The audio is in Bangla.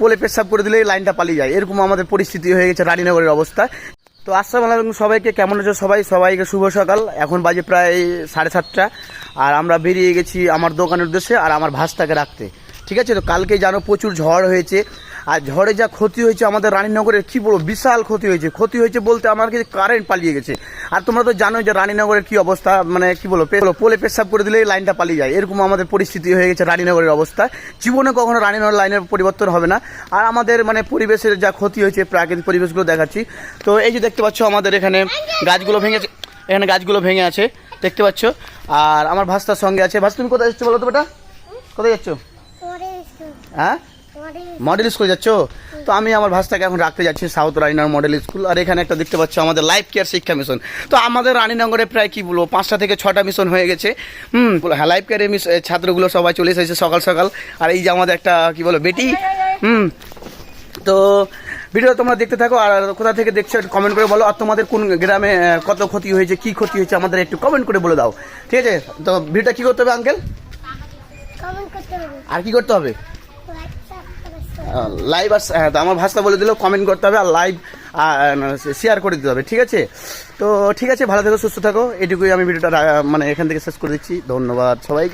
পোলে পেশাব করে দিলেই লাইনটা পালিয়ে যায়, এরকম আমাদের পরিস্থিতি হয়ে গেছে রানীনগরের অবস্থা। তো আসসালামু আলাইকুম সবাইকে, কেমন আছো সবাইকে শুভ সকাল। এখন বাজে প্রায় 7:30 আর আমরা বেরিয়ে গেছি আমার দোকানের উদ্দেশ্যে আর আমার ভাসটাকে রাখতে। ঠিক আছে, তো কালকে জানো প্রচুর ঝড় হয়েছে, আর ঝড়ে যা ক্ষতি হয়েছে আমাদের রানীনগরের কী বলবো, বিশাল ক্ষতি হয়েছে বলতে আমার কাছে কারেন্ট পালিয়ে গেছে। আর তোমরা তো জানোই যে রানীনগরের কী অবস্থা, মানে কী বলবো, পোলে পেশাব করে দিলেই লাইনটা পালিয়ে যায়, এরকম আমাদের পরিস্থিতি হয়ে গেছে রানীনগরের অবস্থা। জীবনে কখনো রানীনগর লাইনের পরিবর্তন হবে না। আর আমাদের মানে পরিবেশের যা ক্ষতি হয়েছে, প্রাকৃতিক পরিবেশগুলো দেখাচ্ছি। তো এই যে দেখতে পাচ্ছ আমাদের এখানে গাছগুলো ভেঙে আছে দেখতে পাচ্ছ। আর আমার ভাস্তার সঙ্গে আছে। ভাস, তুমি কোথায় যাচ্ছ বলো তো বেটা, কোথায় যাচ্ছ? হ্যাঁ, মডেল স্কুল যাচ্ছ? তো আমি আমার ভাষাটাকে এখন রাখতে যাচ্ছি সাউথ রানীনগর মডেল স্কুল। আর এখানে একটা দেখতে পাচ্ছ আমাদের লাইফ কেয়ার শিক্ষা মিশন। তো আমাদের রানীনগরে প্রায় কি বলবো 5টা থেকে 6টা মিশন হয়ে গেছে। হ্যাঁ, লাইফ কেয়ারের ছাত্রগুলো সবাই চলে এসেছে সকাল সকাল। আর এই যে আমাদের একটা কি বলো বেটি। তো ভিডিও তোমরা দেখতে থাকো, আর কোথা থেকে দেখছো একটু কমেন্ট করে বলো। আর তোমাদের কোন গ্রামে কত ক্ষতি হয়েছে, কি ক্ষতি হয়েছে আমাদের একটু কমেন্ট করে বলে দাও। ঠিক আছে, তো ভিডিওটা কি করতে হবে আঙ্কেল? আর কি করতে হবে? লাইভ। আর হ্যাঁ, তো আমার ভাষা বলে দিলেও কমেন্ট করতে হবে, আর লাইভ শেয়ার করে দিতে হবে। ঠিক আছে, তো ঠিক আছে, ভালো থেকো, সুস্থ থাকো, এটুকুই আমি ভিডিওটা মানে এখান থেকে শেষ করে দিচ্ছি। ধন্যবাদ সবাইকে।